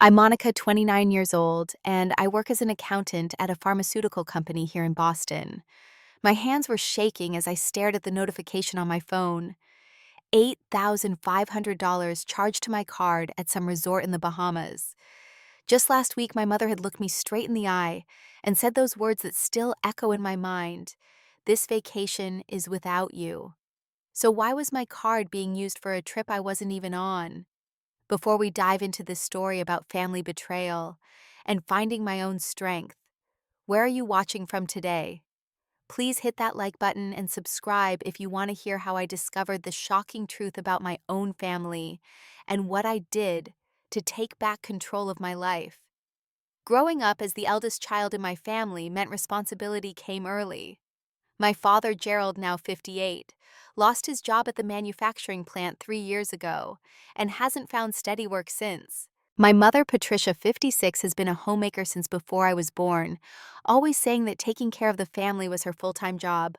I'm Monica, 29 years old, and I work as an accountant at a pharmaceutical company here in Boston. My hands were shaking as I stared at the notification on my phone. $8,500 charged to my card at some resort in the Bahamas. Just last week, my mother had looked me straight in the eye and said those words that still echo in my mind: "This vacation is without you." So why was my card being used for a trip I wasn't even on? Before we dive into this story about family betrayal and finding my own strength, where are you watching from today? Please hit that like button and subscribe if you want to hear how I discovered the shocking truth about my own family and what I did to take back control of my life. Growing up as the eldest child in my family meant responsibility came early. My father, Gerald, now 58, lost his job at the manufacturing plant 3 years ago and hasn't found steady work since. My mother, Patricia, 56, has been a homemaker since before I was born, always saying that taking care of the family was her full-time job.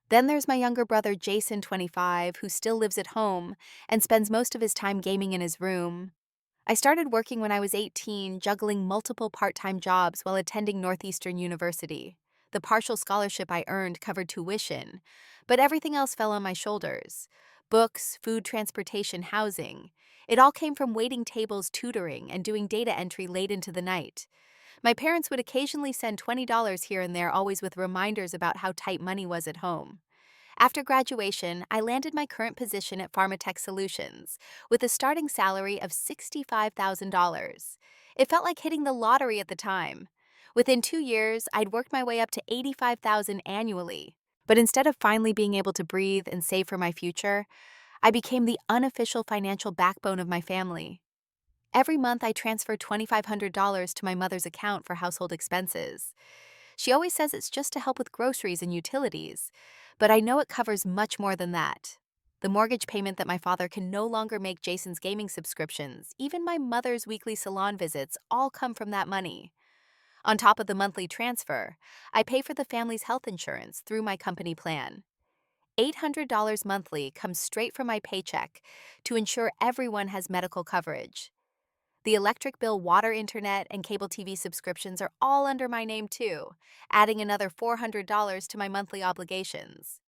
Then there's my younger brother, Jason, 25, who still lives at home and spends most of his time gaming in his room. I started working when I was 18, juggling multiple part-time jobs while attending Northeastern University. The partial scholarship I earned covered tuition, but everything else fell on my shoulders: books, food, transportation, housing. It all came from waiting tables, tutoring, and doing data entry late into the night. My parents would occasionally send $20 here and there, always with reminders about how tight money was at home. After graduation, I landed my current position at Pharmatech Solutions with a starting salary of $65,000. It felt like hitting the lottery at the time. Within 2 years, I'd worked my way up to $85,000 annually. But instead of finally being able to breathe and save for my future, I became the unofficial financial backbone of my family. Every month, I transferred $2,500 to my mother's account for household expenses. She always says it's just to help with groceries and utilities, but I know it covers much more than that. The mortgage payment that my father can no longer make, Jason's gaming subscriptions, even my mother's weekly salon visits, all come from that money. On top of the monthly transfer, I pay for the family's health insurance through my company plan. $800 monthly comes straight from my paycheck to ensure everyone has medical coverage. The electric bill, water, internet, and cable TV subscriptions are all under my name too, adding another $400 to my monthly obligations.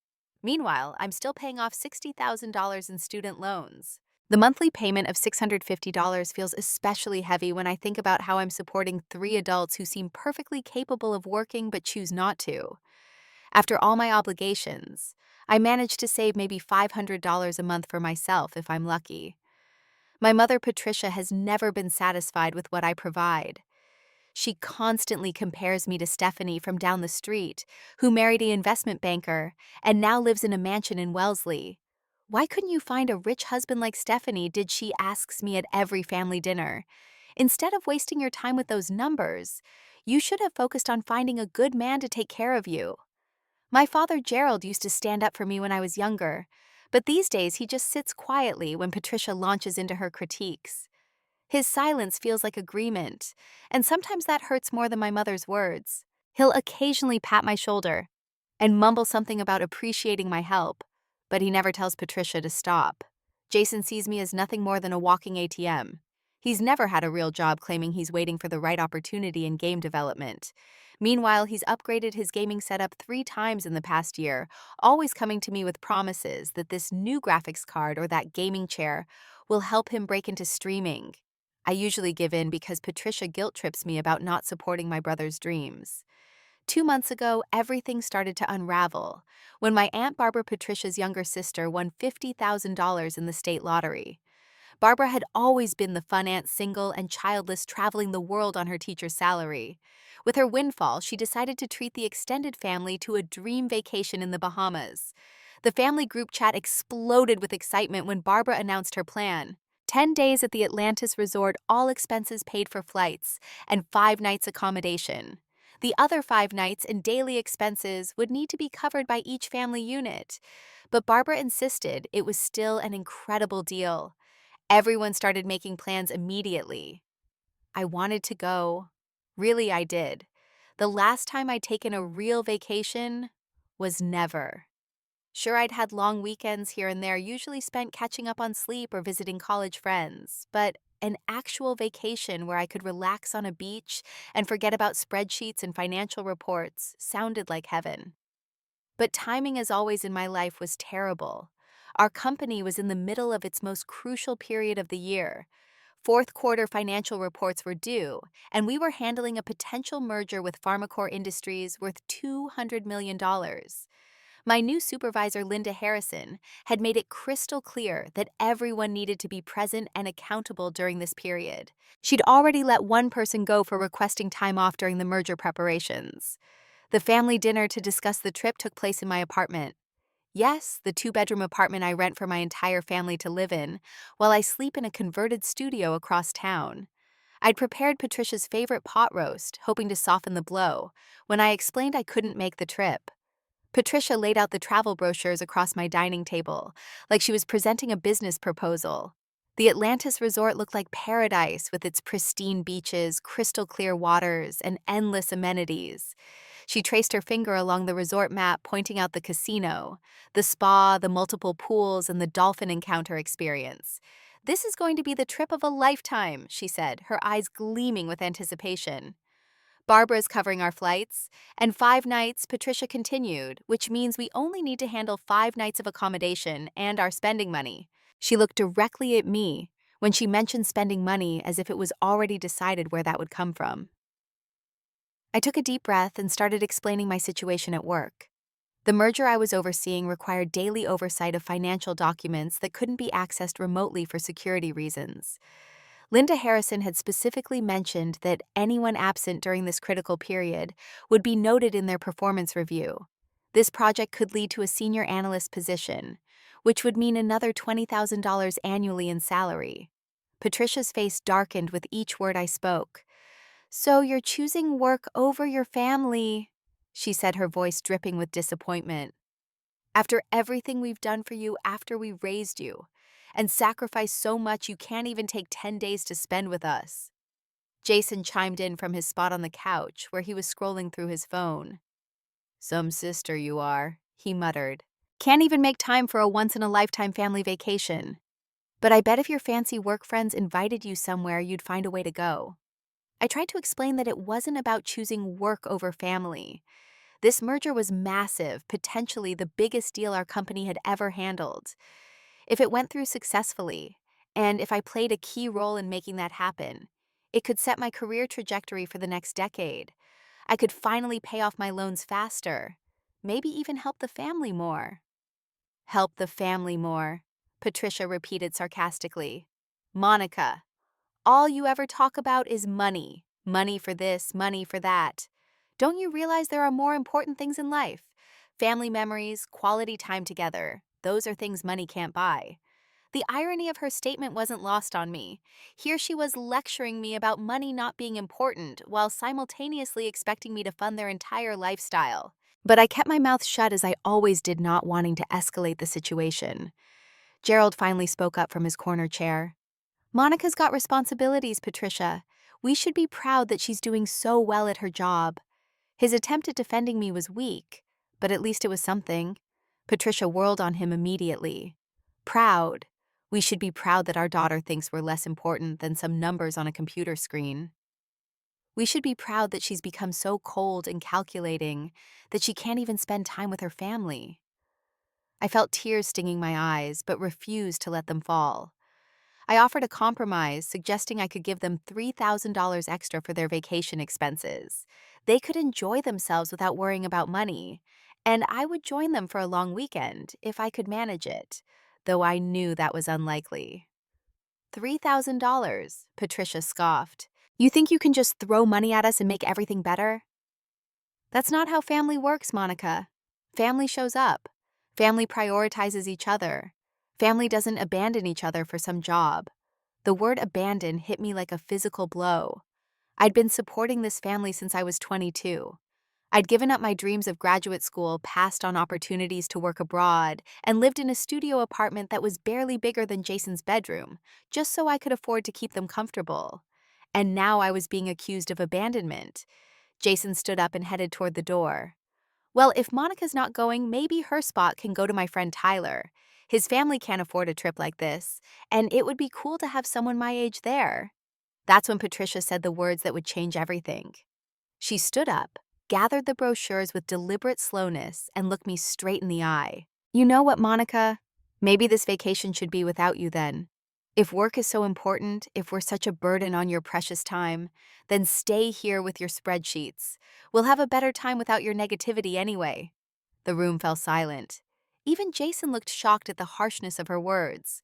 Meanwhile, I'm still paying off $60,000 in student loans. The monthly payment of $650 feels especially heavy when I think about how I'm supporting three adults who seem perfectly capable of working but choose not to. After all my obligations, I manage to save maybe $500 a month for myself if I'm lucky. My mother, Patricia, has never been satisfied with what I provide. She constantly compares me to Stephanie from down the street, who married an investment banker and now lives in a mansion in Wellesley. "Why couldn't you find a rich husband like Stephanie?" did she asks me at every family dinner. "Instead of wasting your time with those numbers, you should have focused on finding a good man to take care of you." My father, Gerald, used to stand up for me when I was younger, but these days he just sits quietly when Patricia launches into her critiques. His silence feels like agreement, and sometimes that hurts more than my mother's words. He'll occasionally pat my shoulder and mumble something about appreciating my help, but he never tells Patricia to stop. Jason sees me as nothing more than a walking ATM. He's never had a real job, claiming he's waiting for the right opportunity in game development. Meanwhile, he's upgraded his gaming setup 3 times in the past year, always coming to me with promises that this new graphics card or that gaming chair will help him break into streaming. I usually give in because Patricia guilt trips me about not supporting my brother's dreams. 2 months ago, everything started to unravel when my Aunt Barbara, Patricia's younger sister, won $50,000 in the state lottery. Barbara had always been the fun aunt, single and childless, traveling the world on her teacher's salary. With her windfall, she decided to treat the extended family to a dream vacation in the Bahamas. The family group chat exploded with excitement when Barbara announced her plan: 10 days at the Atlantis resort, all expenses paid for flights, and 5 nights accommodation. The other 5 nights and daily expenses would need to be covered by each family unit. But Barbara insisted it was still an incredible deal. Everyone started making plans immediately. I wanted to go. Really, I did. The last time I'd taken a real vacation was never. Sure, I'd had long weekends here and there, usually spent catching up on sleep or visiting college friends, but An actual vacation where I could relax on a beach and forget about spreadsheets and financial reports sounded like heaven. But timing, as always in my life, was terrible. Our company was in the middle of its most crucial period of the year. Fourth quarter financial reports were due, and we were handling a potential merger with Pharmacore Industries worth $200 million. My new supervisor, Linda Harrison, had made it crystal clear that everyone needed to be present and accountable during this period. She'd already let one person go for requesting time off during the merger preparations. The family dinner to discuss the trip took place in my apartment. Yes, the two-bedroom apartment I rent for my entire family to live in, while I sleep in a converted studio across town. I'd prepared Patricia's favorite pot roast, hoping to soften the blow, when I explained I couldn't make the trip. Patricia laid out the travel brochures across my dining table, like she was presenting a business proposal. The Atlantis resort looked like paradise with its pristine beaches, crystal clear waters, and endless amenities. She traced her finger along the resort map, pointing out the casino, the spa, the multiple pools, and the dolphin encounter experience. "This is going to be the trip of a lifetime," she said, her eyes gleaming with anticipation. "Barbara's covering our flights, and 5 nights," Patricia continued, "which means we only need to handle 5 nights of accommodation and our spending money." She looked directly at me when she mentioned spending money as if it was already decided where that would come from. I took a deep breath and started explaining my situation at work. The merger I was overseeing required daily oversight of financial documents that couldn't be accessed remotely for security reasons. Linda Harrison had specifically mentioned that anyone absent during this critical period would be noted in their performance review. This project could lead to a senior analyst position, which would mean another $20,000 annually in salary. Patricia's face darkened with each word I spoke. "So you're choosing work over your family," she said, her voice dripping with disappointment. "After everything we've done for you after we raised you, and sacrificed so much you can't even take 10 days to spend with us." Jason chimed in from his spot on the couch, where he was scrolling through his phone. "Some sister you are," he muttered. "Can't even make time for a once-in-a-lifetime family vacation. But I bet if your fancy work friends invited you somewhere, you'd find a way to go." I tried to explain that it wasn't about choosing work over family. This merger was massive, potentially the biggest deal our company had ever handled. If it went through successfully, and if I played a key role in making that happen, it could set my career trajectory for the next decade. I could finally pay off my loans faster, maybe even help the family more. "Help the family more," Patricia repeated sarcastically. "Monica, all you ever talk about is money. Money for this, money for that. Don't you realize there are more important things in life? Family memories, quality time together. Those are things money can't buy." The irony of her statement wasn't lost on me. Here she was lecturing me about money not being important while simultaneously expecting me to fund their entire lifestyle. But I kept my mouth shut, as I always did, not wanting to escalate the situation. Gerald finally spoke up from his corner chair. "Monica's got responsibilities, Patricia. We should be proud that she's doing so well at her job." His attempt at defending me was weak, but at least it was something. Patricia whirled on him immediately. "Proud. We should be proud that our daughter thinks we're less important than some numbers on a computer screen. We should be proud that she's become so cold and calculating that she can't even spend time with her family." I felt tears stinging my eyes, but refused to let them fall. I offered a compromise, suggesting I could give them $3,000 extra for their vacation expenses. They could enjoy themselves without worrying about money, and I would join them for a long weekend if I could manage it, though I knew that was unlikely. $3,000, Patricia scoffed. "You think you can just throw money at us and make everything better?" "That's not how family works, Monica. Family shows up. Family prioritizes each other. Family doesn't abandon each other for some job." The word abandon hit me like a physical blow. I'd been supporting this family since I was 22. I'd given up my dreams of graduate school, passed on opportunities to work abroad, and lived in a studio apartment that was barely bigger than Jason's bedroom, just so I could afford to keep them comfortable. And now I was being accused of abandonment. Jason stood up and headed toward the door. Well, if Monica's not going, maybe her spot can go to my friend Tyler. His family can't afford a trip like this, and it would be cool to have someone my age there. That's when Patricia said the words that would change everything. She stood up, gathered the brochures with deliberate slowness, and looked me straight in the eye. You know what, Monica? Maybe this vacation should be without you then. If work is so important, if we're such a burden on your precious time, then stay here with your spreadsheets. We'll have a better time without your negativity anyway. The room fell silent. Even Jason looked shocked at the harshness of her words.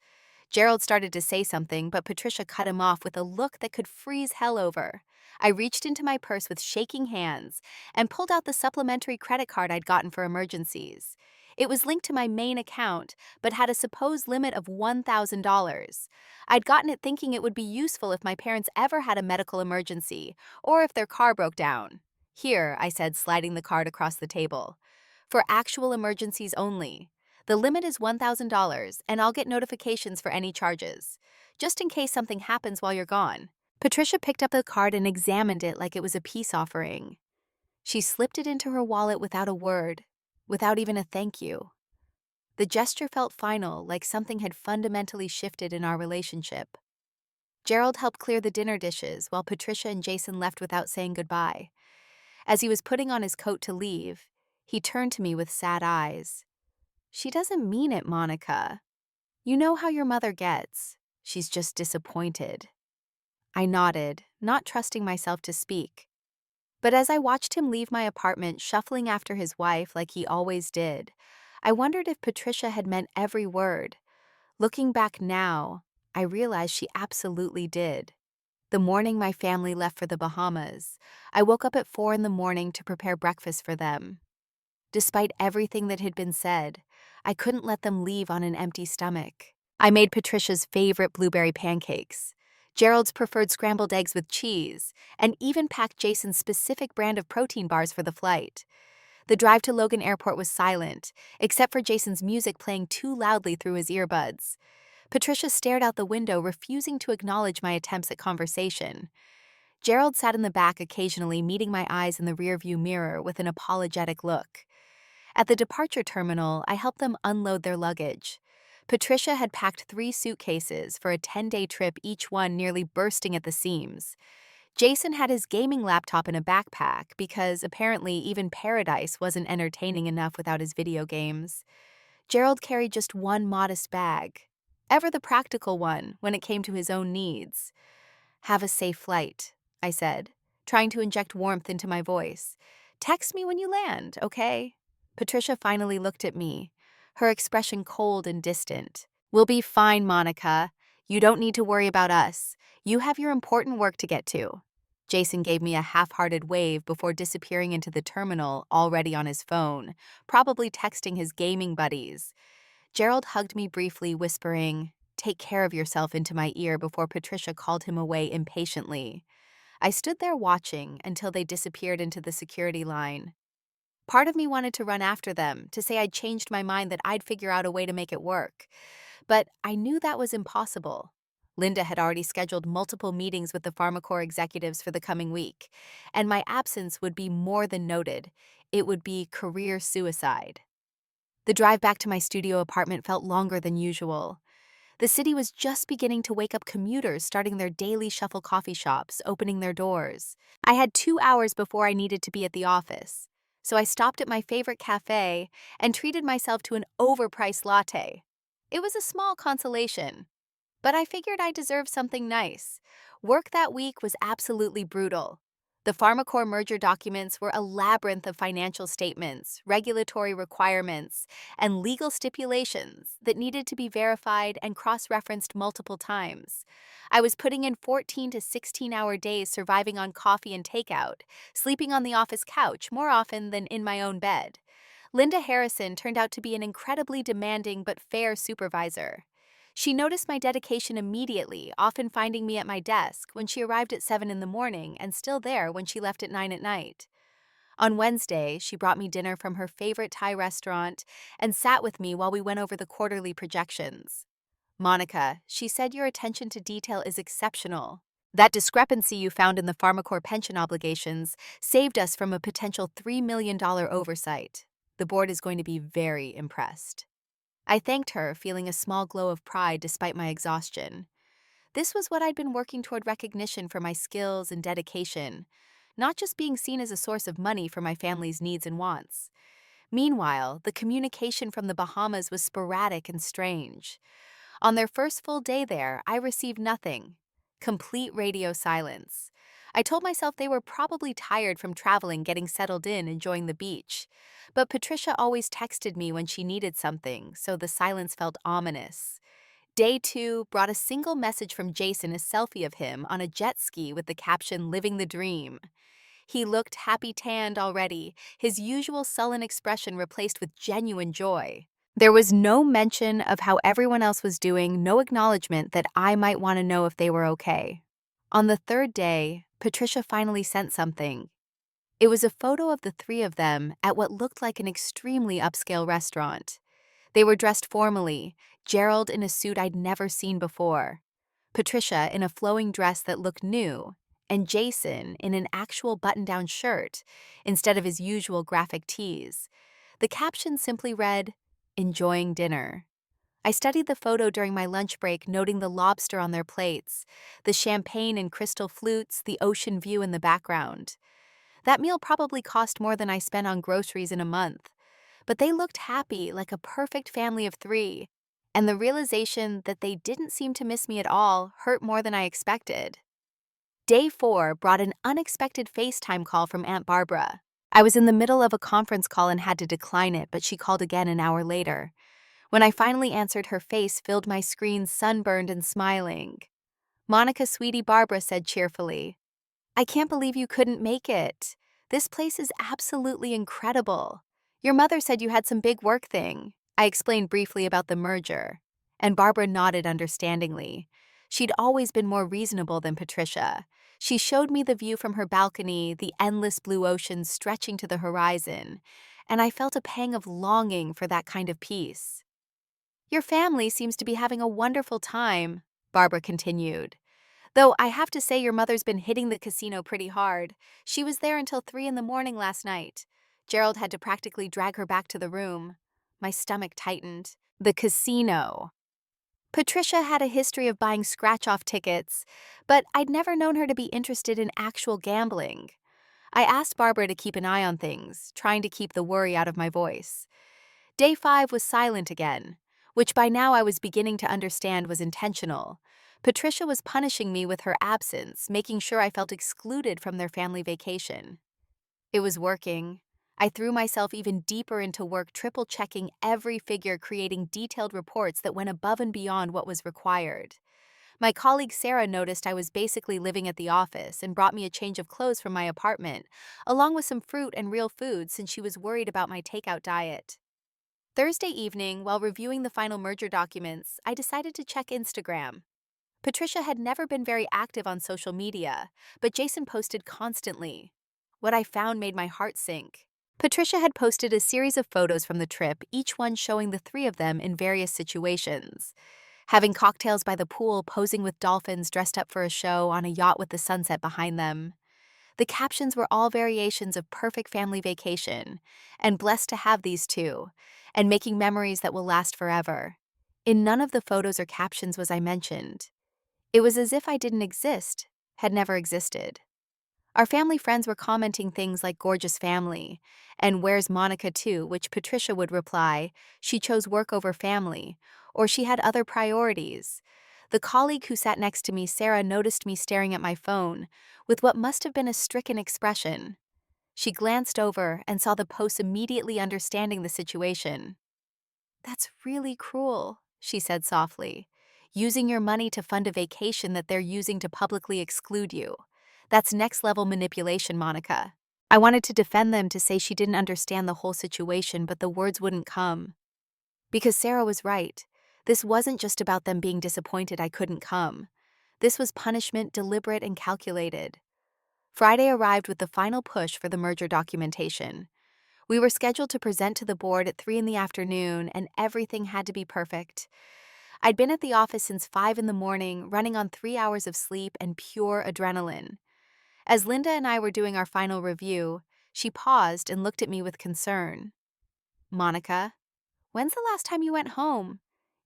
Gerald started to say something, but Patricia cut him off with a look that could freeze hell over. I reached into my purse with shaking hands and pulled out the supplementary credit card I'd gotten for emergencies. It was linked to my main account, but had a supposed limit of $1,000. I'd gotten it thinking it would be useful if my parents ever had a medical emergency, or if their car broke down. Here, I said, sliding the card across the table. For actual emergencies only. The limit is $1,000, and I'll get notifications for any charges, just in case something happens while you're gone. Patricia picked up the card and examined it like it was a peace offering. She slipped it into her wallet without a word, without even a thank you. The gesture felt final, like something had fundamentally shifted in our relationship. Gerald helped clear the dinner dishes while Patricia and Jason left without saying goodbye. As he was putting on his coat to leave, he turned to me with sad eyes. She doesn't mean it, Monica. You know how your mother gets. She's just disappointed. I nodded, not trusting myself to speak. But as I watched him leave my apartment, shuffling after his wife like he always did, I wondered if Patricia had meant every word. Looking back now, I realized she absolutely did. The morning my family left for the Bahamas, I woke up at 4 in the morning to prepare breakfast for them. Despite everything that had been said, I couldn't let them leave on an empty stomach. I made Patricia's favorite blueberry pancakes, Gerald's preferred scrambled eggs with cheese, and even packed Jason's specific brand of protein bars for the flight. The drive to Logan Airport was silent, except for Jason's music playing too loudly through his earbuds. Patricia stared out the window, refusing to acknowledge my attempts at conversation. Gerald sat in the back occasionally, meeting my eyes in the rearview mirror with an apologetic look. At the departure terminal, I helped them unload their luggage. Patricia had packed 3 suitcases for a 10-day trip, each one nearly bursting at the seams. Jason had his gaming laptop in a backpack because apparently even paradise wasn't entertaining enough without his video games. Gerald carried just one modest bag, ever the practical one when it came to his own needs. Have a safe flight, I said, trying to inject warmth into my voice. Text me when you land, okay? Patricia finally looked at me, her expression cold and distant. We'll be fine, Monica. You don't need to worry about us. You have your important work to get to. Jason gave me a half-hearted wave before disappearing into the terminal, already on his phone, probably texting his gaming buddies. Gerald hugged me briefly, whispering, "Take care of yourself," into my ear before Patricia called him away impatiently. I stood there watching until they disappeared into the security line. Part of me wanted to run after them, to say I'd changed my mind, that I'd figure out a way to make it work. But I knew that was impossible. Linda had already scheduled multiple meetings with the PharmaCorp executives for the coming week, and my absence would be more than noted. It would be career suicide. The drive back to my studio apartment felt longer than usual. The city was just beginning to wake up, commuters starting their daily shuffle, coffee shops opening their doors. I had 2 hours before I needed to be at the office, so I stopped at my favorite cafe and treated myself to an overpriced latte. It was a small consolation, but I figured I deserved something nice. Work that week was absolutely brutal. The PharmaCorp merger documents were a labyrinth of financial statements, regulatory requirements, and legal stipulations that needed to be verified and cross-referenced multiple times. I was putting in 14 to 16-hour days, surviving on coffee and takeout, sleeping on the office couch more often than in my own bed. Linda Harrison turned out to be an incredibly demanding but fair supervisor. She noticed my dedication immediately, often finding me at my desk when she arrived at 7 in the morning and still there when she left at 9 at night. On Wednesday, she brought me dinner from her favorite Thai restaurant and sat with me while we went over the quarterly projections. "Monica," she said, "your attention to detail is exceptional. That discrepancy you found in the Pharmacorp pension obligations saved us from a potential $3 million oversight. The board is going to be very impressed. I thanked her, feeling a small glow of pride despite my exhaustion. This was what I'd been working toward, recognition for my skills and dedication, not just being seen as a source of money for my family's needs and wants. Meanwhile, the communication from the Bahamas was sporadic and strange. On their first full day there, I received nothing. Complete radio silence. I told myself they were probably tired from traveling, getting settled in, enjoying the beach. But Patricia always texted me when she needed something, so the silence felt ominous. Day 2 brought a single message from Jason, a selfie of him on a jet ski with the caption, "Living the dream." He looked happy tanned already, his usual sullen expression replaced with genuine joy. There was no mention of how everyone else was doing, no acknowledgement that I might want to know if they were okay. On the third day, Patricia finally sent something. It was a photo of the three of them at what looked like an extremely upscale restaurant. They were dressed formally, Gerald in a suit I'd never seen before, Patricia in a flowing dress that looked new, and Jason in an actual button-down shirt instead of his usual graphic tees. The caption simply read, "Enjoying dinner." I studied the photo during my lunch break, noting the lobster on their plates, the champagne and crystal flutes, the ocean view in the background. That meal probably cost more than I spent on groceries in a month. But they looked happy, like a perfect family of three, and the realization that they didn't seem to miss me at all hurt more than I expected. Day 4 brought an unexpected FaceTime call from Aunt Barbara. I was in the middle of a conference call and had to decline it, but she called again an hour later. When I finally answered, her face filled my screen, sunburned and smiling. "Monica, sweetie," Barbara said cheerfully. "I can't believe you couldn't make it. This place is absolutely incredible. Your mother said you had some big work thing." I explained briefly about the merger, and Barbara nodded understandingly. She'd always been more reasonable than Patricia. She showed me the view from her balcony, the endless blue ocean stretching to the horizon, and I felt a pang of longing for that kind of peace. "Your family seems to be having a wonderful time," Barbara continued. "Though I have to say your mother's been hitting the casino pretty hard. She was there until 3 in the morning last night. Gerald had to practically drag her back to the room." My stomach tightened. The casino. Patricia had a history of buying scratch-off tickets, but I'd never known her to be interested in actual gambling. I asked Barbara to keep an eye on things, trying to keep the worry out of my voice. Day 5 was silent again, which by now I was beginning to understand was intentional. Patricia was punishing me with her absence, making sure I felt excluded from their family vacation. It was working. I threw myself even deeper into work, triple-checking every figure, creating detailed reports that went above and beyond what was required. My colleague Sarah noticed I was basically living at the office and brought me a change of clothes from my apartment, along with some fruit and real food since she was worried about my takeout diet. Thursday evening, while reviewing the final merger documents, I decided to check Instagram. Patricia had never been very active on social media, but Jason posted constantly. What I found made my heart sink. Patricia had posted a series of photos from the trip, each one showing the three of them in various situations. Having cocktails by the pool, posing with dolphins dressed up for a show, on a yacht with the sunset behind them. The captions were all variations of perfect family vacation, and blessed to have these two, and making memories that will last forever. In none of the photos or captions was I mentioned. It was as if I didn't exist, had never existed. Our family friends were commenting things like "gorgeous family" and "where's Monica too," which Patricia would reply, "She chose work over family," or "she had other priorities." The colleague who sat next to me, Sarah, noticed me staring at my phone with what must have been a stricken expression. She glanced over and saw the post, immediately understanding the situation. "That's really cruel," she said softly. "Using your money to fund a vacation that they're using to publicly exclude you. That's next-level manipulation, Monica." I wanted to defend them, to say she didn't understand the whole situation, but the words wouldn't come. Because Sarah was right. This wasn't just about them being disappointed I couldn't come. This was punishment, deliberate and calculated. Friday arrived with the final push for the merger documentation. We were scheduled to present to the board at 3 in the afternoon, and everything had to be perfect. I'd been at the office since 5 in the morning, running on 3 hours of sleep and pure adrenaline. As Linda and I were doing our final review, she paused and looked at me with concern. Monica, when's the last time you went home?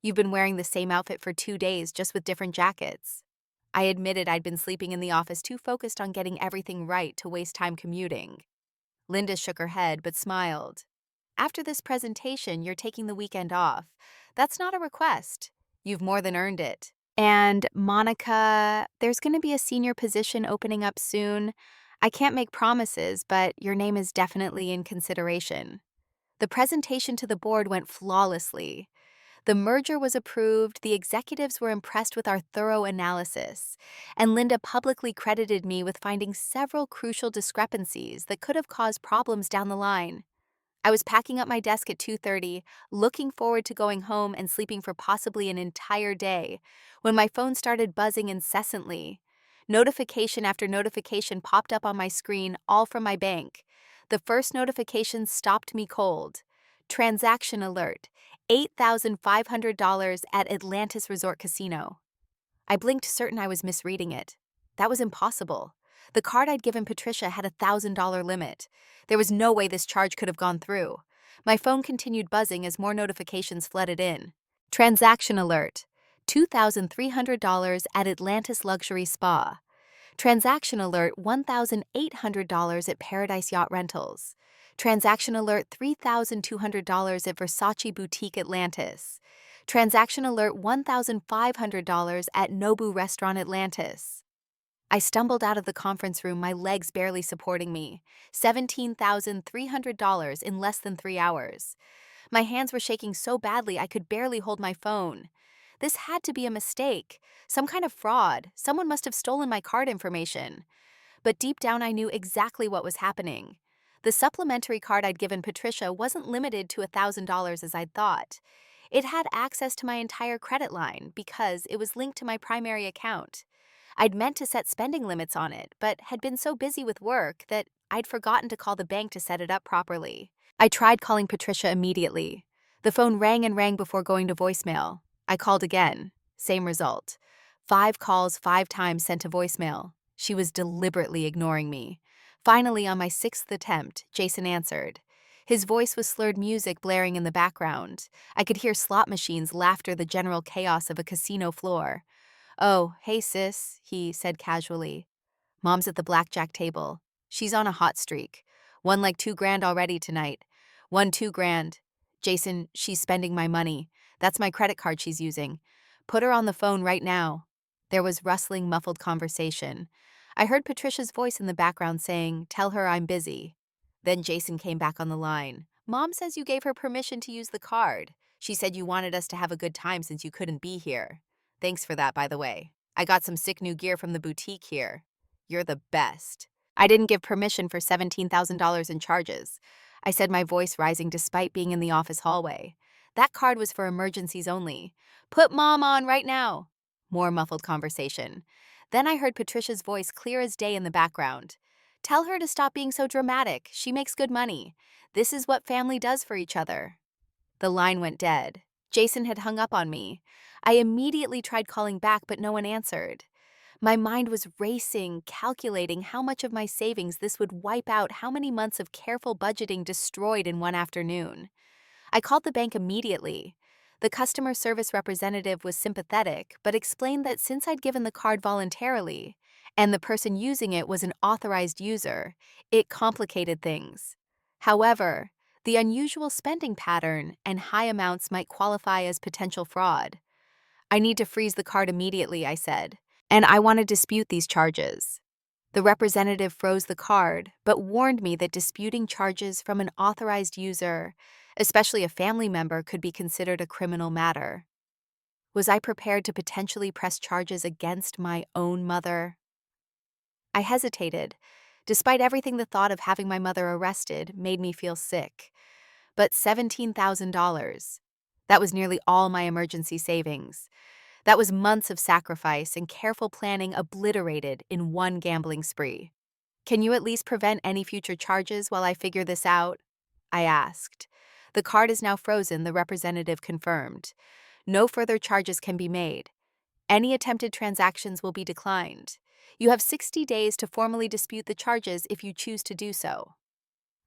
You've been wearing the same outfit for 2 days, just with different jackets. I admitted I'd been sleeping in the office, too focused on getting everything right to waste time commuting. Linda shook her head but smiled. After this presentation, you're taking the weekend off. That's not a request. You've more than earned it. And Monica, there's going to be a senior position opening up soon. I can't make promises, but your name is definitely in consideration. The presentation to the board went flawlessly. The merger was approved, the executives were impressed with our thorough analysis, and Linda publicly credited me with finding several crucial discrepancies that could have caused problems down the line. I was packing up my desk at 2:30, looking forward to going home and sleeping for possibly an entire day, when my phone started buzzing incessantly. Notification after notification popped up on my screen, all from my bank. The first notification stopped me cold. Transaction alert: $8,500 at Atlantis Resort Casino. I blinked, certain I was misreading it. That was impossible. The card I'd given Patricia had a $1,000 limit. There was no way this charge could have gone through. My phone continued buzzing as more notifications flooded in. Transaction alert: $2,300 at Atlantis Luxury Spa. Transaction alert: $1,800 at Paradise Yacht Rentals. Transaction alert: $3,200 at Versace Boutique Atlantis. Transaction alert: $1,500 at Nobu Restaurant Atlantis. I stumbled out of the conference room, my legs barely supporting me. $17,300 in less than 3 hours. My hands were shaking so badly I could barely hold my phone. This had to be a mistake, some kind of fraud. Someone must have stolen my card information. But deep down I knew exactly what was happening. The supplementary card I'd given Patricia wasn't limited to $1,000 as I'd thought. It had access to my entire credit line because it was linked to my primary account. I'd meant to set spending limits on it, but had been so busy with work that I'd forgotten to call the bank to set it up properly. I tried calling Patricia immediately. The phone rang and rang before going to voicemail. I called again. Same result. 5 calls, 5 times sent to voicemail. She was deliberately ignoring me. Finally, on my 6th attempt, Jason answered. His voice was slurred music blaring in the background. I could hear slot machines, laughter, the general chaos of a casino floor. "Oh, hey sis," he said casually. "Mom's at the blackjack table. She's on a hot streak. Won like $2,000 already tonight. Won $2,000. Jason, she's spending my money. That's my credit card she's using. Put her on the phone right now." There was rustling, muffled conversation. I heard Patricia's voice in the background saying, "Tell her I'm busy." Then Jason came back on the line. "Mom says you gave her permission to use the card. She said you wanted us to have a good time since you couldn't be here. Thanks for that, by the way. I got some sick new gear from the boutique here. You're the best." I didn't give permission for $17,000 in charges, I said, my voice rising despite being in the office hallway. That card was for emergencies only. "Put Mom on right now." More muffled conversation. Then I heard Patricia's voice clear as day in the background. "Tell her to stop being so dramatic. She makes good money. This is what family does for each other." The line went dead. Jason had hung up on me. I immediately tried calling back, but no one answered. My mind was racing, calculating how much of my savings this would wipe out, how many months of careful budgeting destroyed in one afternoon. I called the bank immediately. The customer service representative was sympathetic, but explained that since I'd given the card voluntarily, and the person using it was an authorized user, it complicated things. However, the unusual spending pattern and high amounts might qualify as potential fraud. "I need to freeze the card immediately," I said, "and I want to dispute these charges." The representative froze the card, but warned me that disputing charges from an authorized user, especially a family member, could be considered a criminal matter. Was I prepared to potentially press charges against my own mother? I hesitated. Despite everything, the thought of having my mother arrested made me feel sick. But $17,000. That was nearly all my emergency savings. That was months of sacrifice and careful planning obliterated in one gambling spree. "Can you at least prevent any future charges while I figure this out?" I asked. "The card is now frozen," the representative confirmed. No further charges can be made. Any attempted transactions will be declined. You have 60 days to formally dispute the charges if you choose to do so.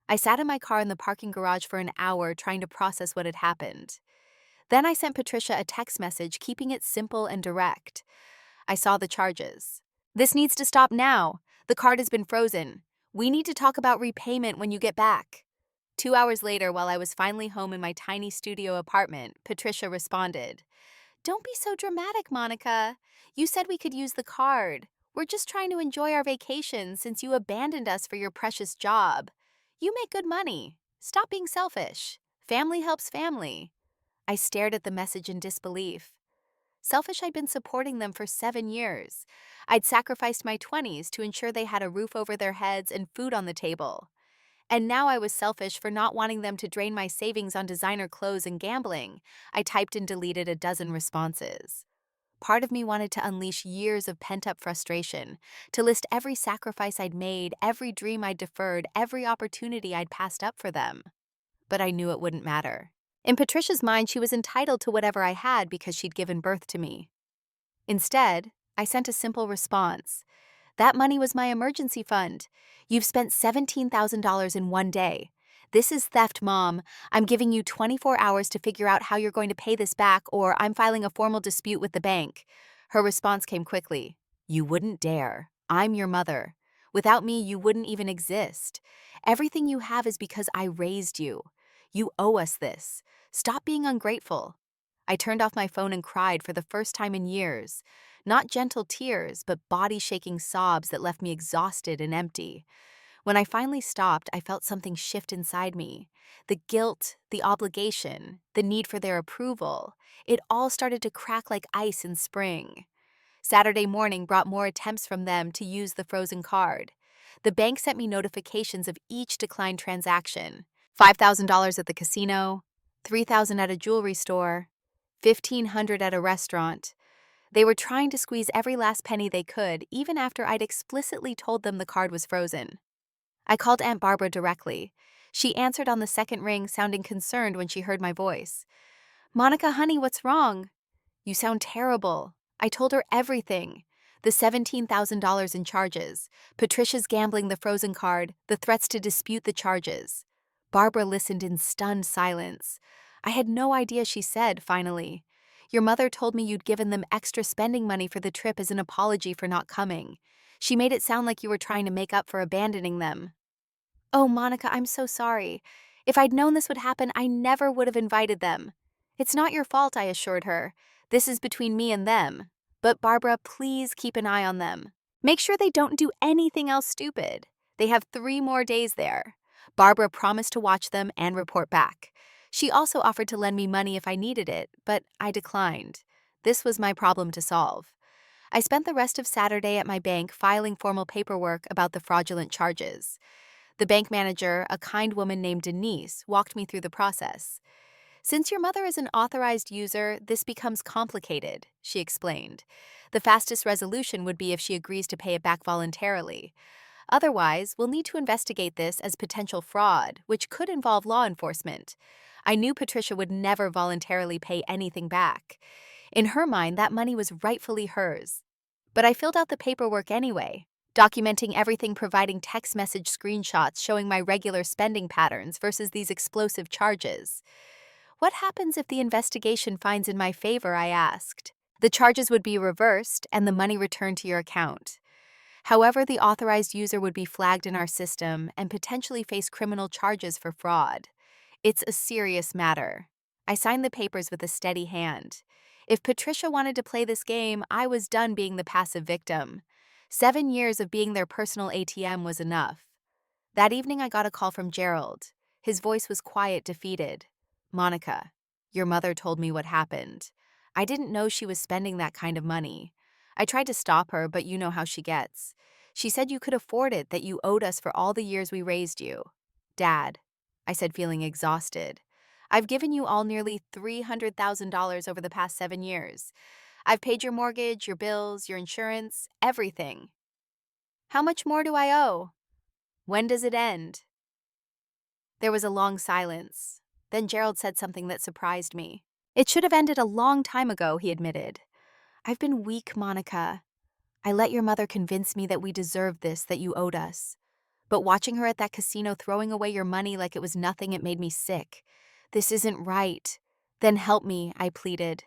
I sat in my car in the parking garage for an hour trying to process what had happened. Then I sent Patricia a text message keeping it simple and direct. I saw the charges. This needs to stop now. The card has been frozen. We need to talk about repayment when you get back. 2 hours later, while I was finally home in my tiny studio apartment, Patricia responded, "Don't be so dramatic, Monica. You said we could use the card. We're just trying to enjoy our vacation since you abandoned us for your precious job. You make good money. Stop being selfish. Family helps family." I stared at the message in disbelief. Selfish, I'd been supporting them for 7 years. I'd sacrificed my 20s to ensure they had a roof over their heads and food on the table. And now I was selfish for not wanting them to drain my savings on designer clothes and gambling. I typed and deleted a dozen responses. Part of me wanted to unleash years of pent-up frustration, to list every sacrifice I'd made, every dream I'd deferred, every opportunity I'd passed up for them. But I knew it wouldn't matter. In Patricia's mind, she was entitled to whatever I had because she'd given birth to me. Instead, I sent a simple response. That money was my emergency fund. You've spent $17,000 in one day. This is theft, Mom. I'm giving you 24 hours to figure out how you're going to pay this back, or I'm filing a formal dispute with the bank. Her response came quickly. You wouldn't dare. I'm your mother. Without me, you wouldn't even exist. Everything you have is because I raised you. You owe us this. Stop being ungrateful. I turned off my phone and cried for the first time in years. Not gentle tears, but body-shaking sobs that left me exhausted and empty. When I finally stopped, I felt something shift inside me. The guilt, the obligation, the need for their approval. It all started to crack like ice in spring. Saturday morning brought more attempts from them to use the frozen card. The bank sent me notifications of each declined transaction. $5,000 at the casino, $3,000 at a jewelry store, $1,500 at a restaurant. They were trying to squeeze every last penny they could, even after I'd explicitly told them the card was frozen. I called Aunt Barbara directly. She answered on the second ring, sounding concerned when she heard my voice. "Monica, honey, what's wrong?" "You sound terrible." I told her everything. The $17,000 in charges, Patricia's gambling the frozen card, the threats to dispute the charges. Barbara listened in stunned silence. I had no idea she said, finally. "Your mother told me you'd given them extra spending money for the trip as an apology for not coming. She made it sound like you were trying to make up for abandoning them." "Oh, Monica, I'm so sorry. If I'd known this would happen, I never would have invited them." "It's not your fault," I assured her. "This is between me and them. But Barbara, please keep an eye on them. Make sure they don't do anything else stupid. They have 3 more days there." Barbara promised to watch them and report back. She also offered to lend me money if I needed it, but I declined. This was my problem to solve. I spent the rest of Saturday at my bank filing formal paperwork about the fraudulent charges. The bank manager, a kind woman named Denise, walked me through the process. "Since your mother is an authorized user, this becomes complicated," she explained. "The fastest resolution would be if she agrees to pay it back voluntarily. Otherwise, we'll need to investigate this as potential fraud, which could involve law enforcement." I knew Patricia would never voluntarily pay anything back. In her mind, that money was rightfully hers. But I filled out the paperwork anyway, documenting everything, providing text message screenshots showing my regular spending patterns versus these explosive charges. "What happens if the investigation finds in my favor?" I asked. "The charges would be reversed and the money returned to your account. However, the authorized user would be flagged in our system and potentially face criminal charges for fraud. It's a serious matter." I signed the papers with a steady hand. If Patricia wanted to play this game, I was done being the passive victim. 7 years of being their personal ATM was enough. That evening, I got a call from Gerald. His voice was quiet, defeated. "Monica, your mother told me what happened. I didn't know she was spending that kind of money. I tried to stop her, but you know how she gets. She said you could afford it, that you owed us for all the years we raised you." "Dad," I said, feeling exhausted, "I've given you all nearly $300,000 over the past 7 years. I've paid your mortgage, your bills, your insurance, everything. How much more do I owe? When does it end?" There was a long silence. Then Gerald said something that surprised me. It should have ended a long time ago, he admitted. I've been weak, Monica. I let your mother convince me that we deserved this, that you owed us. But watching her at that casino throwing away your money like it was nothing, it made me sick. This isn't right. Then help me, I pleaded.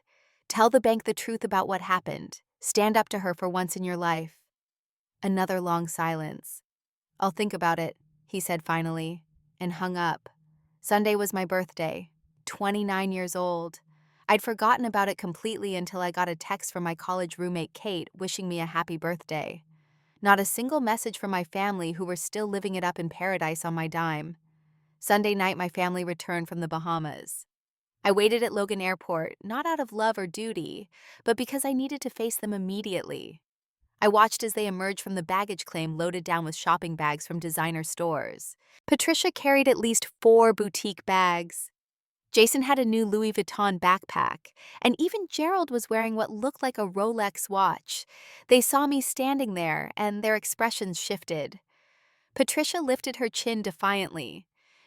Tell the bank the truth about what happened. Stand up to her for once in your life. Another long silence. I'll think about it, he said finally, and hung up. Sunday was my birthday, 29 years old. I'd forgotten about it completely until I got a text from my college roommate Kate wishing me a happy birthday. Not a single message from my family who were still living it up in paradise on my dime. Sunday night, my family returned from the Bahamas. I waited at Logan Airport, not out of love or duty, but because I needed to face them immediately. I watched as they emerged from the baggage claim loaded down with shopping bags from designer stores. Patricia carried at least 4 boutique bags. Jason had a new Louis Vuitton backpack, and even Gerald was wearing what looked like a Rolex watch. They saw me standing there, and their expressions shifted. Patricia lifted her chin defiantly.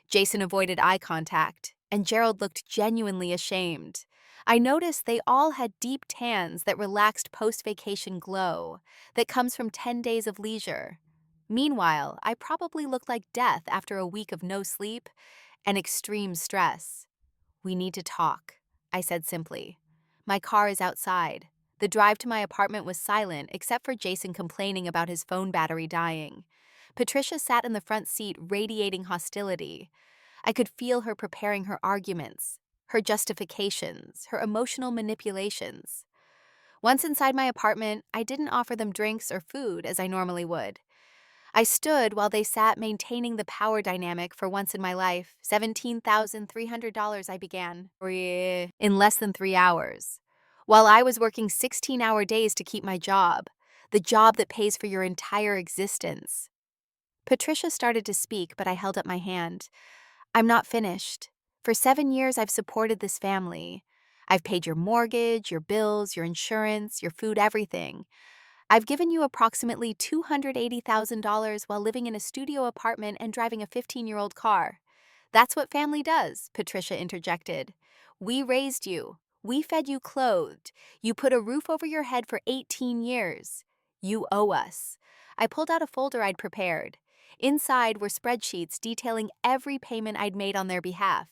Jason avoided eye contact, and Gerald looked genuinely ashamed. I noticed they all had deep tans that relaxed post-vacation glow that comes from 10 days of leisure. Meanwhile, I probably looked like death after a week of no sleep and extreme stress. We need to talk, I said simply. My car is outside. The drive to my apartment was silent except for Jason complaining about his phone battery dying. Patricia sat in the front seat radiating hostility. I could feel her preparing her arguments, her justifications, her emotional manipulations. Once inside my apartment, I didn't offer them drinks or food as I normally would. I stood while they sat maintaining the power dynamic for once in my life. $17,300 I began. In less than 3 hours. While I was working 16-hour days to keep my job. The job that pays for your entire existence. Patricia started to speak, but I held up my hand. I'm not finished. For 7 years, I've supported this family. I've paid your mortgage, your bills, your insurance, your food, everything. I've given you approximately $280,000 while living in a studio apartment and driving a 15-year-old car. That's what family does, Patricia interjected. We raised you. We fed you clothed. You put a roof over your head for 18 years. You owe us. I pulled out a folder I'd prepared. Inside were spreadsheets detailing every payment I'd made on their behalf.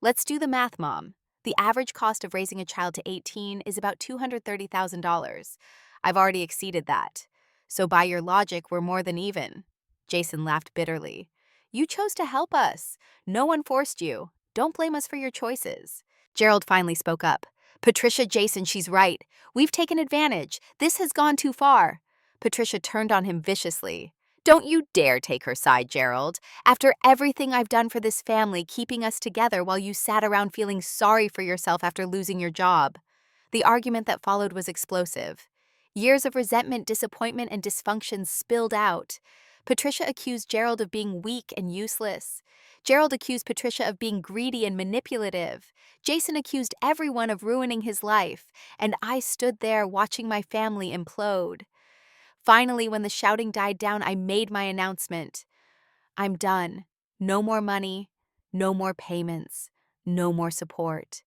Let's do the math, Mom. The average cost of raising a child to 18 is about $230,000. I've already exceeded that. So by your logic, we're more than even. Jason laughed bitterly. You chose to help us. No one forced you. Don't blame us for your choices. Gerald finally spoke up. Patricia, Jason, she's right. We've taken advantage. This has gone too far. Patricia turned on him viciously. Don't you dare take her side, Gerald. After everything I've done for this family, keeping us together while you sat around feeling sorry for yourself after losing your job. The argument that followed was explosive. Years of resentment, disappointment, and dysfunction spilled out. Patricia accused Gerald of being weak and useless. Gerald accused Patricia of being greedy and manipulative. Jason accused everyone of ruining his life, and I stood there watching my family implode. Finally, when the shouting died down, I made my announcement. I'm done. No more money, no more payments, no more support.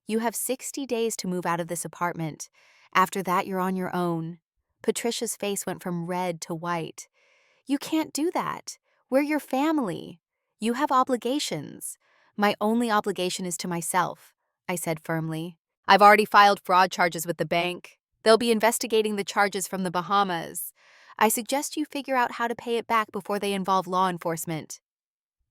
You have 60 days to move out of this apartment. After that, you're on your own. Patricia's face went from red to white. You can't do that. We're your family. You have obligations. My only obligation is to myself, I said firmly. I've already filed fraud charges with the bank. They'll be investigating the charges from the Bahamas. I suggest you figure out how to pay it back before they involve law enforcement.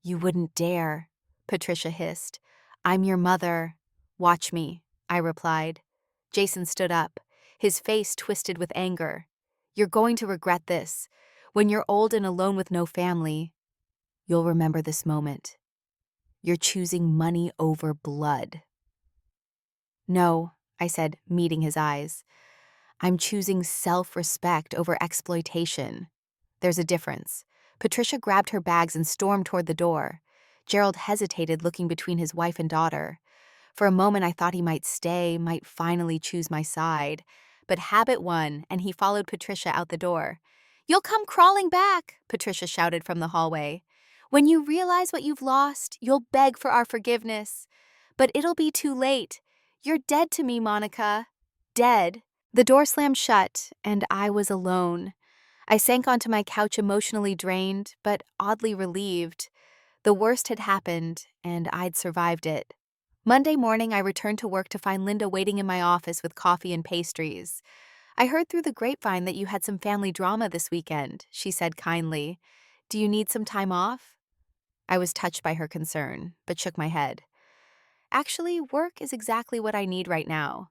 You wouldn't dare, Patricia hissed. I'm your mother. Watch me, I replied. Jason stood up, his face twisted with anger. You're going to regret this. When you're old and alone with no family, you'll remember this moment. You're choosing money over blood. No, I said, meeting his eyes. I'm choosing self-respect over exploitation. There's a difference. Patricia grabbed her bags and stormed toward the door. Gerald hesitated, looking between his wife and daughter. For a moment, I thought he might stay, might finally choose my side. But habit won, and he followed Patricia out the door. You'll come crawling back, Patricia shouted from the hallway. When you realize what you've lost, you'll beg for our forgiveness. But it'll be too late. You're dead to me, Monica. Dead. The door slammed shut, and I was alone. I sank onto my couch emotionally drained, but oddly relieved. The worst had happened, and I'd survived it. Monday morning, I returned to work to find Linda waiting in my office with coffee and pastries. I heard through the grapevine that you had some family drama this weekend, she said kindly. Do you need some time off? I was touched by her concern, but shook my head. Actually, work is exactly what I need right now.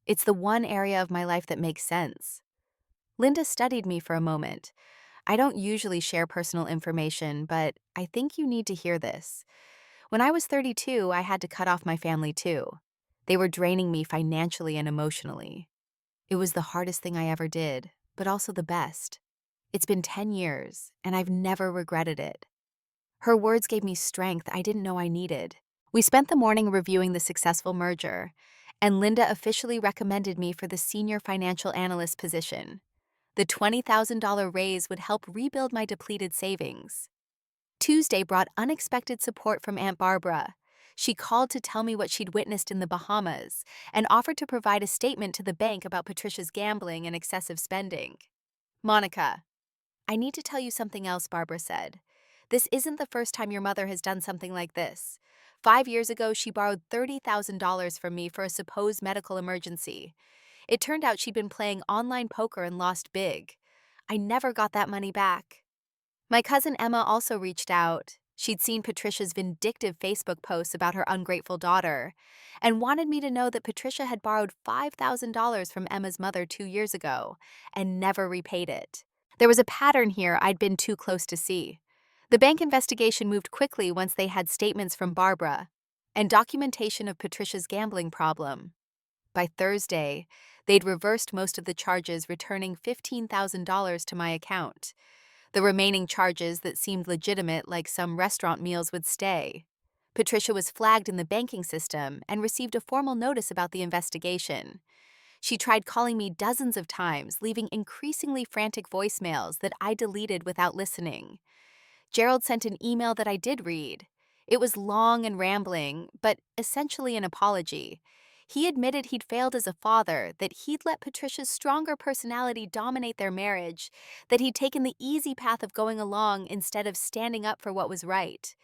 It's the one area of my life that makes sense. Linda studied me for a moment. I don't usually share personal information, but I think you need to hear this. When I was 32, I had to cut off my family too. They were draining me financially and emotionally. It was the hardest thing I ever did, but also the best. It's been 10 years, and I've never regretted it. Her words gave me strength I didn't know I needed. We spent the morning reviewing the successful merger, and Linda officially recommended me for the senior financial analyst position. The $20,000 raise would help rebuild my depleted savings. Tuesday brought unexpected support from Aunt Barbara. She called to tell me what she'd witnessed in the Bahamas and offered to provide a statement to the bank about Patricia's gambling and excessive spending. Monica, I need to tell you something else, Barbara said. This isn't the first time your mother has done something like this. 5 years ago, she borrowed $30,000 from me for a supposed medical emergency. It turned out she'd been playing online poker and lost big. I never got that money back. My cousin Emma also reached out. She'd seen Patricia's vindictive Facebook posts about her ungrateful daughter and wanted me to know that Patricia had borrowed $5,000 from Emma's mother 2 years ago and never repaid it. There was a pattern here I'd been too close to see. The bank investigation moved quickly once they had statements from Barbara and documentation of Patricia's gambling problem. By Thursday, they'd reversed most of the charges, returning $15,000 to my account. The remaining charges that seemed legitimate, like some restaurant meals, would stay. Patricia was flagged in the banking system and received a formal notice about the investigation. She tried calling me dozens of times, leaving increasingly frantic voicemails that I deleted without listening. Gerald sent an email that I did read. It was long and rambling, but essentially an apology. He admitted he'd failed as a father, that he'd let Patricia's stronger personality dominate their marriage, that he'd taken the easy path of going along instead of standing up for what was right.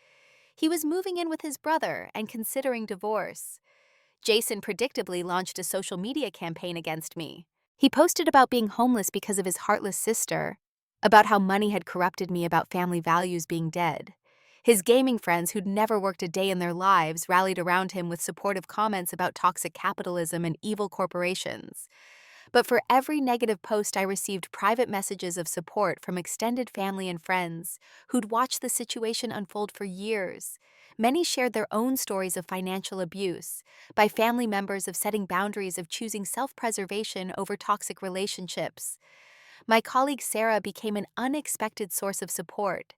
He was moving in with his brother and considering divorce. Jason predictably launched a social media campaign against me. He posted about being homeless because of his heartless sister, about how money had corrupted me, about family values being dead. His gaming friends, who'd never worked a day in their lives, rallied around him with supportive comments about toxic capitalism and evil corporations. But for every negative post, I received private messages of support from extended family and friends who'd watched the situation unfold for years. Many shared their own stories of financial abuse, by family members of setting boundaries, of choosing self-preservation over toxic relationships. My colleague Sarah became an unexpected source of support.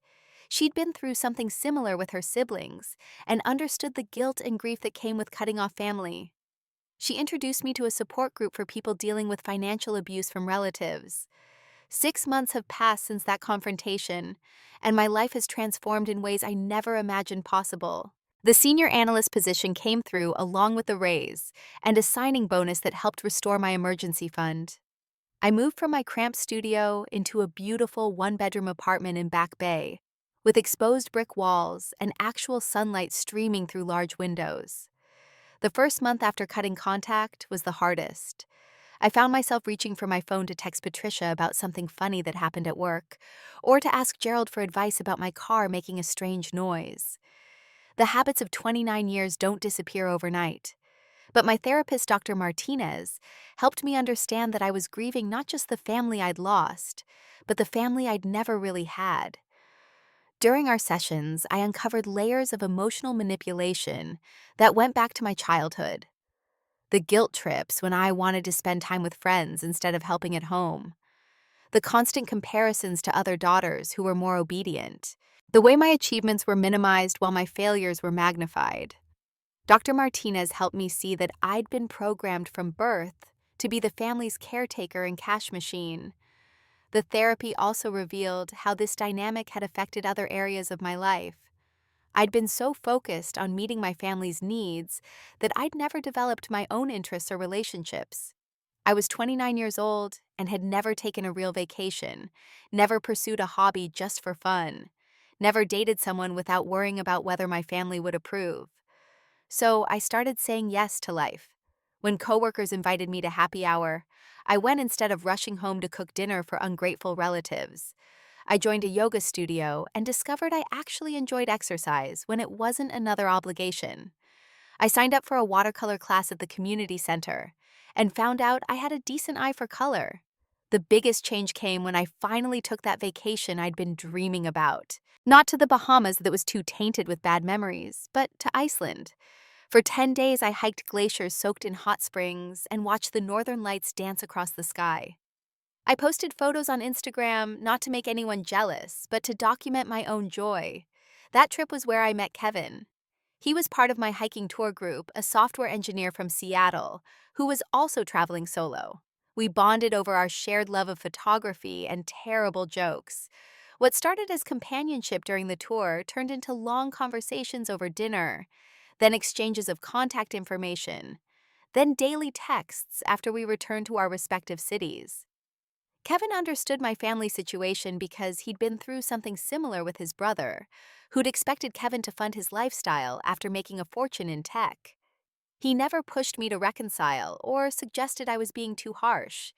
She'd been through something similar with her siblings and understood the guilt and grief that came with cutting off family. She introduced me to a support group for people dealing with financial abuse from relatives. 6 months have passed since that confrontation, and my life has transformed in ways I never imagined possible. The senior analyst position came through along with the raise and a signing bonus that helped restore my emergency fund. I moved from my cramped studio into a beautiful one-bedroom apartment in Back Bay, with exposed brick walls and actual sunlight streaming through large windows. The first month after cutting contact was the hardest. I found myself reaching for my phone to text Patricia about something funny that happened at work, or to ask Gerald for advice about my car making a strange noise. The habits of 29 years don't disappear overnight. But my therapist, Dr. Martinez, helped me understand that I was grieving not just the family I'd lost, but the family I'd never really had. During our sessions, I uncovered layers of emotional manipulation that went back to my childhood. The guilt trips when I wanted to spend time with friends instead of helping at home. The constant comparisons to other daughters who were more obedient. The way my achievements were minimized while my failures were magnified. Dr. Martinez helped me see that I'd been programmed from birth to be the family's caretaker and cash machine. The therapy also revealed how this dynamic had affected other areas of my life. I'd been so focused on meeting my family's needs that I'd never developed my own interests or relationships. I was 29 years old and had never taken a real vacation, never pursued a hobby just for fun, never dated someone without worrying about whether my family would approve. So I started saying yes to life. When coworkers invited me to happy hour, I went instead of rushing home to cook dinner for ungrateful relatives. I joined a yoga studio and discovered I actually enjoyed exercise when it wasn't another obligation. I signed up for a watercolor class at the community center and found out I had a decent eye for color. The biggest change came when I finally took that vacation I'd been dreaming about. Not to the Bahamas that was too tainted with bad memories, but to Iceland. For 10 days, I hiked glaciers soaked in hot springs and watched the northern lights dance across the sky. I posted photos on Instagram not to make anyone jealous, but to document my own joy. That trip was where I met Kevin. He was part of my hiking tour group, a software engineer from Seattle, who was also traveling solo. We bonded over our shared love of photography and terrible jokes. What started as companionship during the tour turned into long conversations over dinner, then exchanges of contact information, then daily texts after we returned to our respective cities. Kevin understood my family situation because he'd been through something similar with his brother, who'd expected Kevin to fund his lifestyle after making a fortune in tech. He never pushed me to reconcile or suggested I was being too harsh.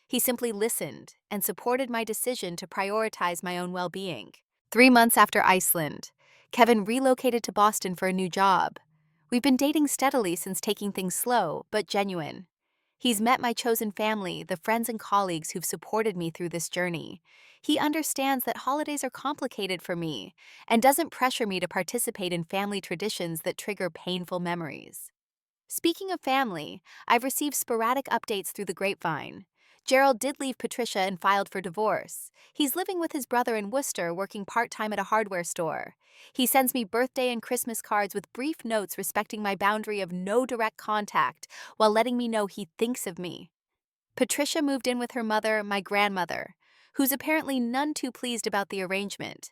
He simply listened and supported my decision to prioritize my own well-being. 3 months after Iceland, Kevin relocated to Boston for a new job. We've been dating steadily since, taking things slow but genuine. He's met my chosen family, the friends and colleagues who've supported me through this journey. He understands that holidays are complicated for me and doesn't pressure me to participate in family traditions that trigger painful memories. Speaking of family, I've received sporadic updates through the grapevine. Gerald did leave Patricia and filed for divorce. He's living with his brother in Worcester, working part-time at a hardware store. He sends me birthday and Christmas cards with brief notes respecting my boundary of no direct contact while letting me know he thinks of me. Patricia moved in with her mother, my grandmother, who's apparently none too pleased about the arrangement.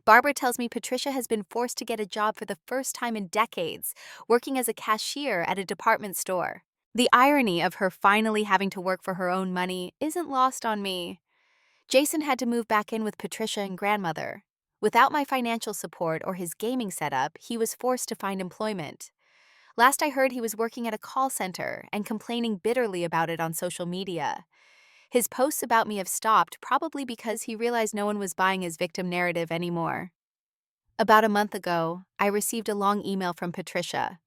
Barbara tells me Patricia has been forced to get a job for the first time in decades, working as a cashier at a department store. The irony of her finally having to work for her own money isn't lost on me. Jason had to move back in with Patricia and grandmother. Without my financial support or his gaming setup, he was forced to find employment. Last I heard, he was working at a call center and complaining bitterly about it on social media. His posts about me have stopped, probably because he realized no one was buying his victim narrative anymore. About a month ago, I received a long email from Patricia.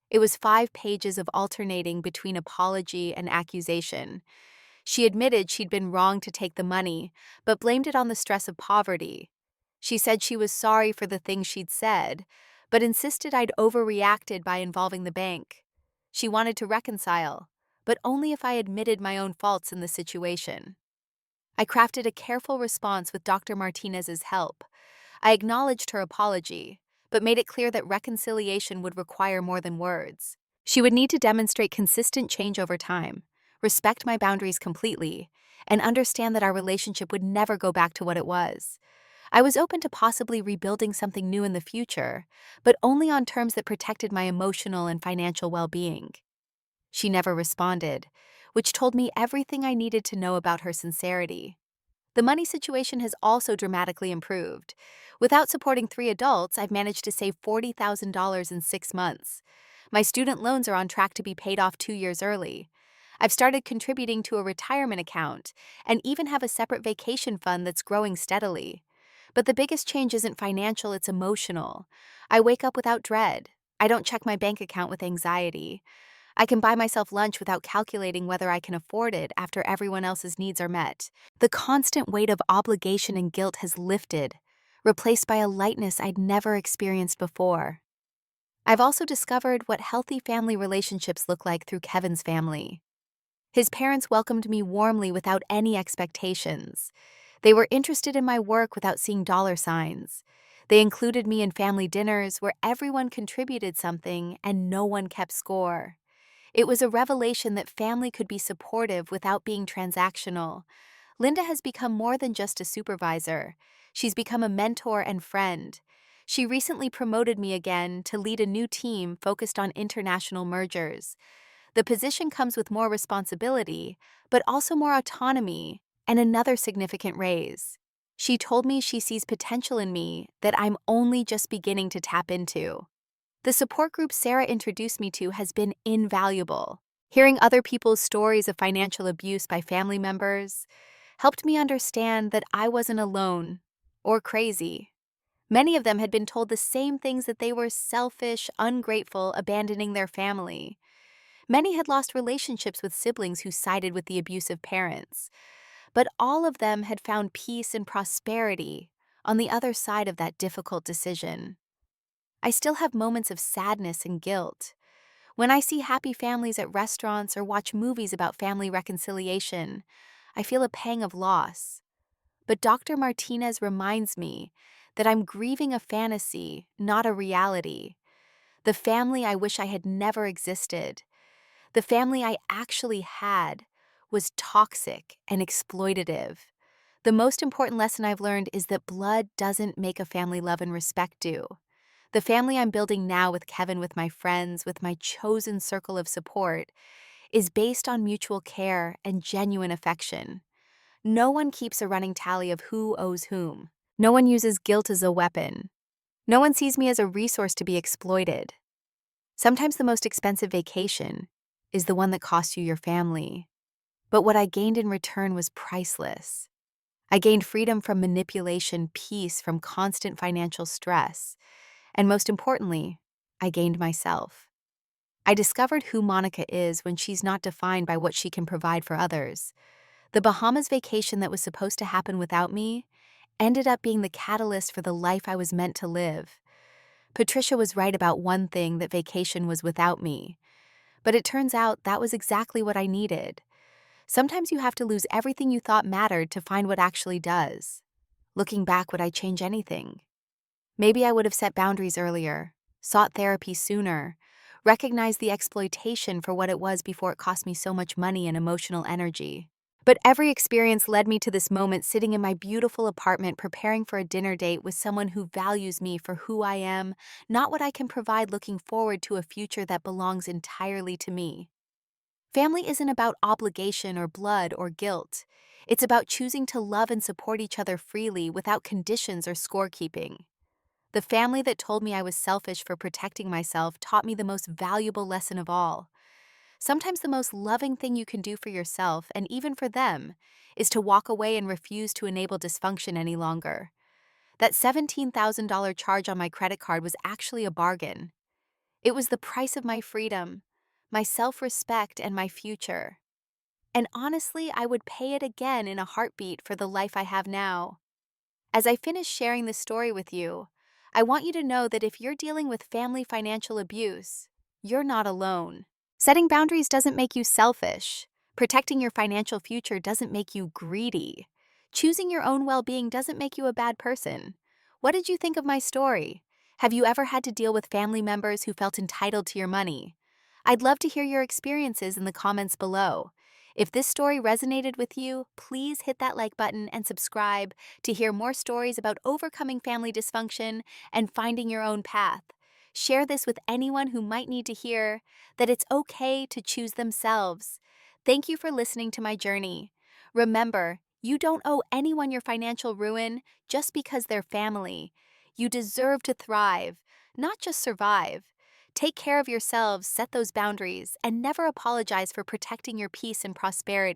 It was 5 pages of alternating between apology and accusation. She admitted she'd been wrong to take the money, but blamed it on the stress of poverty. She said she was sorry for the things she'd said, but insisted I'd overreacted by involving the bank. She wanted to reconcile, but only if I admitted my own faults in the situation. I crafted a careful response with Dr. Martinez's help. I acknowledged her apology, but made it clear that reconciliation would require more than words. She would need to demonstrate consistent change over time, respect my boundaries completely, and understand that our relationship would never go back to what it was. I was open to possibly rebuilding something new in the future, but only on terms that protected my emotional and financial well-being. She never responded, which told me everything I needed to know about her sincerity. The money situation has also dramatically improved. Without supporting 3 adults, I've managed to save $40,000 in 6 months. My student loans are on track to be paid off 2 years early. I've started contributing to a retirement account and even have a separate vacation fund that's growing steadily. But the biggest change isn't financial, it's emotional. I wake up without dread. I don't check my bank account with anxiety. I can buy myself lunch without calculating whether I can afford it after everyone else's needs are met. The constant weight of obligation and guilt has lifted, replaced by a lightness I'd never experienced before. I've also discovered what healthy family relationships look like through Kevin's family. His parents welcomed me warmly without any expectations. They were interested in my work without seeing dollar signs. They included me in family dinners where everyone contributed something and no one kept score. It was a revelation that family could be supportive without being transactional. Linda has become more than just a supervisor. She's become a mentor and friend. She recently promoted me again to lead a new team focused on international mergers. The position comes with more responsibility, but also more autonomy and another significant raise. She told me she sees potential in me that I'm only just beginning to tap into. The support group Sarah introduced me to has been invaluable. Hearing other people's stories of financial abuse by family members helped me understand that I wasn't alone or crazy. Many of them had been told the same things, that they were selfish, ungrateful, abandoning their family. Many had lost relationships with siblings who sided with the abusive parents. But all of them had found peace and prosperity on the other side of that difficult decision. I still have moments of sadness and guilt. When I see happy families at restaurants or watch movies about family reconciliation, I feel a pang of loss. But Dr. Martinez reminds me that I'm grieving a fantasy, not a reality. The family I wish I had never existed, the family I actually had, was toxic and exploitative. The most important lesson I've learned is that blood doesn't make a family love and respect do. The family I'm building now with Kevin, with my friends, with my chosen circle of support, is based on mutual care and genuine affection. No one keeps a running tally of who owes whom. No one uses guilt as a weapon. No one sees me as a resource to be exploited. Sometimes the most expensive vacation is the one that costs you your family. But what I gained in return was priceless. I gained freedom from manipulation, peace from constant financial stress, and most importantly, I gained myself. I discovered who Monica is when she's not defined by what she can provide for others. The Bahamas vacation that was supposed to happen without me ended up being the catalyst for the life I was meant to live. Patricia was right about one thing, that vacation was without me. But it turns out that was exactly what I needed. Sometimes you have to lose everything you thought mattered to find what actually does. Looking back, would I change anything? Maybe I would have set boundaries earlier, sought therapy sooner, recognized the exploitation for what it was before it cost me so much money and emotional energy. But every experience led me to this moment, sitting in my beautiful apartment preparing for a dinner date with someone who values me for who I am, not what I can provide, looking forward to a future that belongs entirely to me. Family isn't about obligation or blood or guilt. It's about choosing to love and support each other freely without conditions or scorekeeping. The family that told me I was selfish for protecting myself taught me the most valuable lesson of all. Sometimes the most loving thing you can do for yourself, and even for them, is to walk away and refuse to enable dysfunction any longer. That $17,000 charge on my credit card was actually a bargain. It was the price of my freedom, my self-respect, and my future. And honestly, I would pay it again in a heartbeat for the life I have now. As I finish sharing this story with you, I want you to know that if you're dealing with family financial abuse, you're not alone. Setting boundaries doesn't make you selfish. Protecting your financial future doesn't make you greedy. Choosing your own well-being doesn't make you a bad person. What did you think of my story? Have you ever had to deal with family members who felt entitled to your money? I'd love to hear your experiences in the comments below. If this story resonated with you, please hit that like button and subscribe to hear more stories about overcoming family dysfunction and finding your own path. Share this with anyone who might need to hear that it's okay to choose themselves. Thank you for listening to my journey. Remember, you don't owe anyone your financial ruin just because they're family. You deserve to thrive, not just survive. Take care of yourselves, set those boundaries, and never apologize for protecting your peace and prosperity.